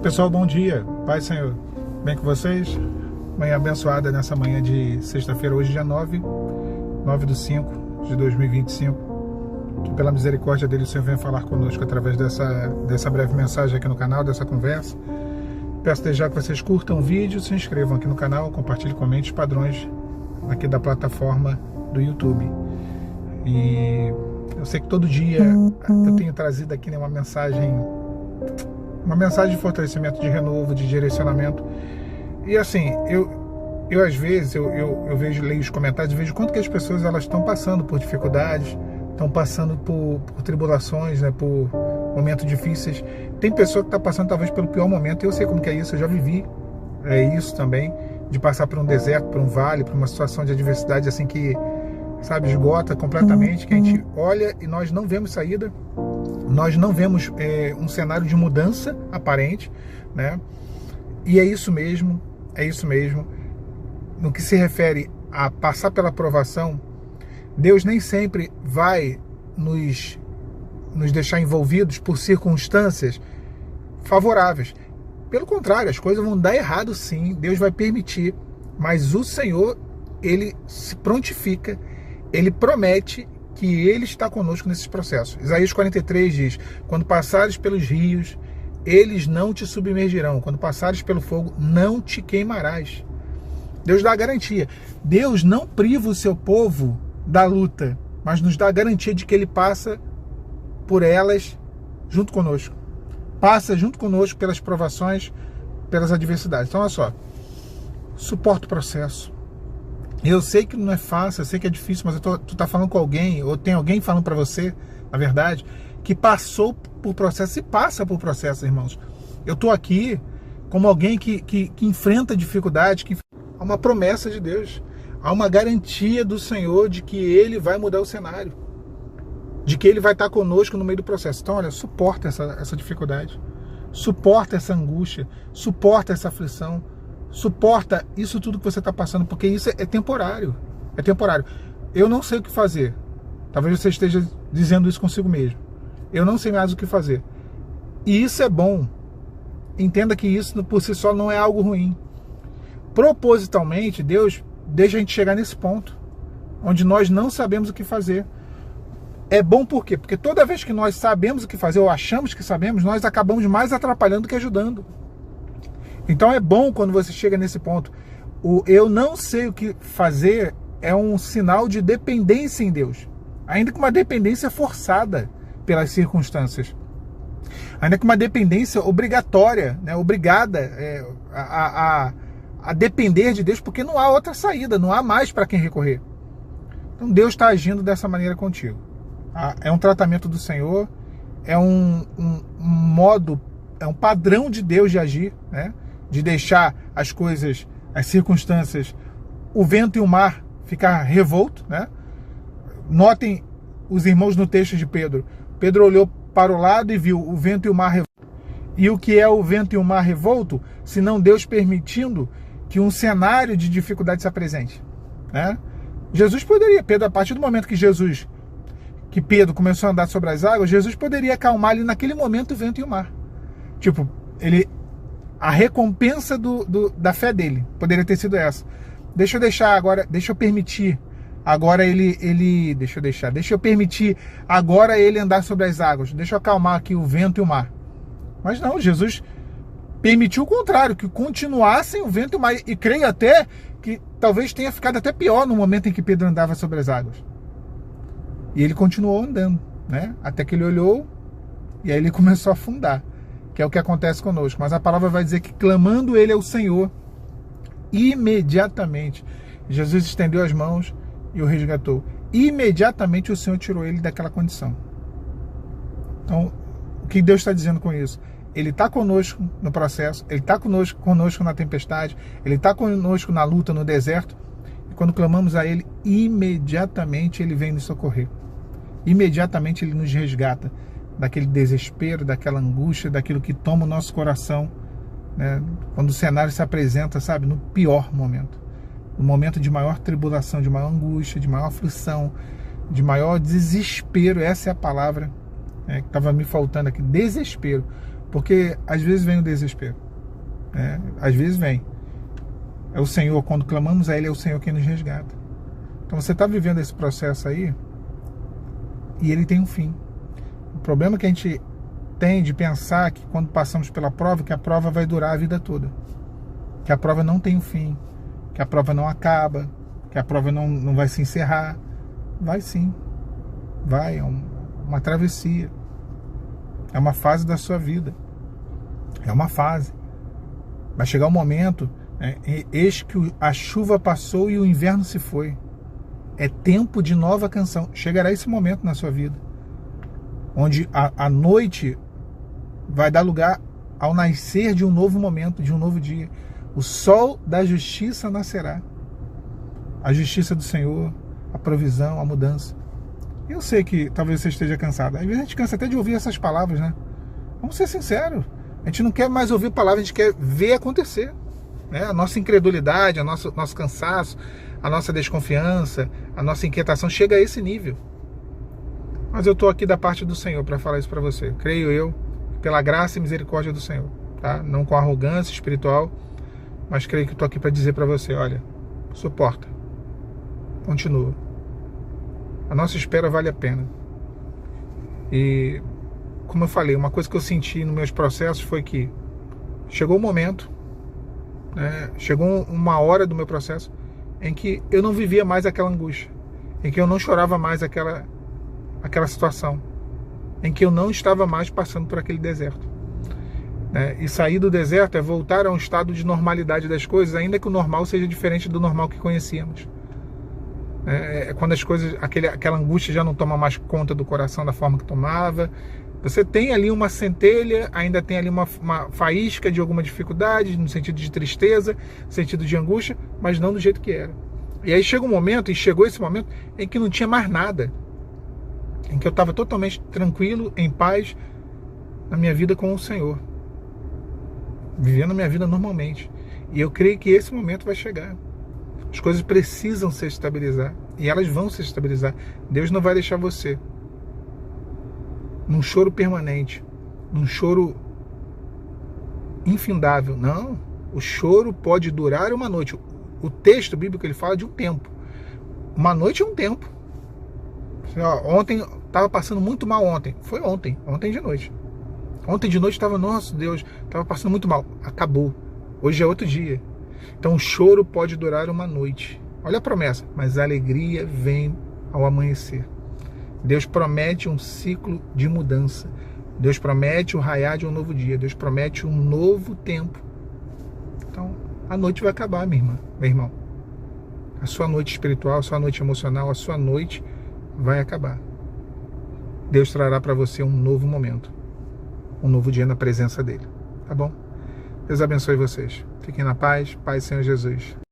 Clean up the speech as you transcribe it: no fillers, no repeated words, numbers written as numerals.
Pessoal, bom dia. Pai, Senhor, bem com vocês? Manhã abençoada nessa manhã de sexta-feira, hoje dia 9 de 5 de 2025. Que pela misericórdia dele o Senhor venha falar conosco através dessa breve mensagem aqui no canal, dessa conversa. Peço desde já que vocês curtam o vídeo, se inscrevam aqui no canal, compartilhem, comentem os padrões aqui da plataforma do YouTube. E eu sei que todo dia eu tenho trazido aqui uma mensagem de fortalecimento, de renovo, de direcionamento. E assim, eu às vezes eu leio os comentários e vejo quanto que as pessoas elas estão passando por dificuldades, estão passando por tribulações, né, por momentos difíceis. Tem pessoa que está passando talvez pelo pior momento, eu sei como que é isso, eu já vivi isso também, de passar por um deserto, por um vale, por uma situação de adversidade assim que, sabe, esgota completamente, que a gente olha e nós não vemos saída, nós não vemos um cenário de mudança aparente, né? E é isso mesmo. No que se refere a passar pela provação, Deus nem sempre vai nos deixar envolvidos por circunstâncias favoráveis. Pelo contrário, as coisas vão dar errado sim, Deus vai permitir, mas o Senhor, Ele se prontifica, Ele promete que Ele está conosco nesses processos. Isaías 43 diz: quando passares pelos rios, eles não te submergirão. Quando passares pelo fogo, não te queimarás. Deus dá a garantia. Deus não priva o seu povo da luta, mas nos dá a garantia de que Ele passa por elas junto conosco. Passa junto conosco pelas provações, pelas adversidades. Então, olha só. Suporta o processo. Eu sei que não é fácil, eu sei que é difícil, mas tu tá falando com alguém, ou tem alguém falando para você, na verdade, que passou por processo e passa por processo, irmãos. Eu tô aqui como alguém que enfrenta dificuldade, que há uma promessa de Deus, há uma garantia do Senhor de que Ele vai mudar o cenário, de que Ele vai estar conosco no meio do processo. Então, olha, suporta essa dificuldade, suporta essa angústia, suporta essa aflição, suporta isso tudo que você está passando, porque isso é temporário. É temporário. Eu não sei o que fazer. Talvez você esteja dizendo isso consigo mesmo. Eu não sei mais o que fazer. E isso é bom. Entenda que isso por si só não é algo ruim. Propositalmente, Deus deixa a gente chegar nesse ponto, onde nós não sabemos o que fazer. É bom por quê? Porque toda vez que nós sabemos o que fazer, ou achamos que sabemos, nós acabamos mais atrapalhando do que ajudando. Então é bom quando você chega nesse ponto. O eu não sei o que fazer é um sinal de dependência em Deus. Ainda que uma dependência forçada pelas circunstâncias. Ainda que uma dependência obrigatória, né, obrigada a depender de Deus, porque não há outra saída, não há mais para quem recorrer. Então Deus está agindo dessa maneira contigo. É um tratamento do Senhor, é um modo, é um padrão de Deus de agir, né? De deixar as coisas, as circunstâncias, o vento e o mar ficar revolto, né? Notem os irmãos no texto de Pedro. Pedro olhou para o lado e viu o vento e o mar revolto. E o que é o vento e o mar revolto, senão Deus permitindo que um cenário de dificuldade se apresente, né? Jesus poderia, Pedro, a partir do momento que Pedro começou a andar sobre as águas, Jesus poderia acalmar ali naquele momento o vento e o mar. Tipo, a recompensa da fé dele poderia ter sido essa. Deixa eu permitir agora deixa eu permitir agora ele andar sobre as águas. Deixa eu acalmar aqui o vento e o mar. Mas não, Jesus permitiu o contrário, que continuassem o vento e o mar. E creio até que talvez tenha ficado até pior no momento em que Pedro andava sobre as águas. E ele continuou andando, né? Até que ele olhou e aí ele começou a afundar. Que é o que acontece conosco. Mas a palavra vai dizer que clamando ele ao Senhor, imediatamente Jesus estendeu as mãos e o resgatou. Imediatamente o Senhor tirou ele daquela condição. Então, o que Deus está dizendo com isso? Ele está conosco no processo, Ele está conosco na tempestade, Ele está conosco na luta, no deserto. E quando clamamos a Ele, imediatamente Ele vem nos socorrer. Imediatamente Ele nos resgata daquele desespero, daquela angústia, daquilo que toma o nosso coração, né? Quando o cenário se apresenta, sabe, no pior momento, no momento de maior tribulação, de maior angústia, de maior aflição, de maior desespero. Essa é a palavra que estava me faltando aqui, desespero, Porque às vezes vem o desespero, né? Às vezes vem. É o Senhor, quando clamamos a Ele, é o Senhor quem nos resgata. Então você está vivendo esse processo aí e ele tem um fim. O problema que a gente tem de pensar que quando passamos pela prova, que a prova vai durar a vida toda. Que a prova não tem um fim, que a prova não acaba, que a prova não vai se encerrar. Vai sim. Vai, é uma travessia. É uma fase da sua vida. É uma fase. Vai chegar um momento, eis que a chuva passou e o inverno se foi. É tempo de nova canção. Chegará esse momento na sua vida, onde a noite vai dar lugar ao nascer de um novo momento, de um novo dia. O sol da justiça nascerá. A justiça do Senhor, a provisão, a mudança. Eu sei que talvez você esteja cansado. Às vezes a gente cansa até de ouvir essas palavras, né? Vamos ser sinceros. A gente não quer mais ouvir palavras, a gente quer ver acontecer. Né? A nossa incredulidade, nosso cansaço, a nossa desconfiança, a nossa inquietação chega a esse nível. Mas eu estou aqui da parte do Senhor para falar isso para você. Creio eu, pela graça e misericórdia do Senhor. Tá? Não com arrogância espiritual, mas creio que estou aqui para dizer para você, olha, suporta. Continua. A nossa espera vale a pena. E, como eu falei, uma coisa que eu senti nos meus processos foi que chegou um momento, né, chegou uma hora do meu processo em que eu não vivia mais aquela angústia, em que eu não chorava mais aquela situação, em que eu não estava mais passando por aquele deserto. Né? E sair do deserto é voltar a um estado de normalidade das coisas, ainda que o normal seja diferente do normal que conhecíamos. É quando as coisas, aquela angústia já não toma mais conta do coração da forma que tomava. Você tem ali uma centelha, ainda tem ali uma faísca de alguma dificuldade, no sentido de tristeza, no sentido de angústia, mas não do jeito que era. E aí chega um momento, e chegou esse momento, em que não tinha mais nada. Em que eu estava totalmente tranquilo, em paz, na minha vida com o Senhor. Vivendo a minha vida normalmente. E eu creio que esse momento vai chegar. As coisas precisam se estabilizar. E elas vão se estabilizar. Deus não vai deixar você num choro permanente, num choro infindável. Não. O choro pode durar uma noite. O texto bíblico ele fala de um tempo. Uma noite é um tempo. Ontem estava passando muito mal ontem. Foi ontem de noite. Ontem de noite estava, nossa Deus, estava passando muito mal. Acabou. Hoje é outro dia. Então o choro pode durar uma noite. Olha a promessa. Mas a alegria vem ao amanhecer. Deus promete um ciclo de mudança. Deus promete o raiar de um novo dia. Deus promete um novo tempo. Então a noite vai acabar, minha irmã, meu irmão. A sua noite espiritual, a sua noite emocional, a sua noite vai acabar. Deus trará para você um novo momento. Um novo dia na presença dele. Tá bom? Deus abençoe vocês. Fiquem na paz. Paz, Senhor Jesus.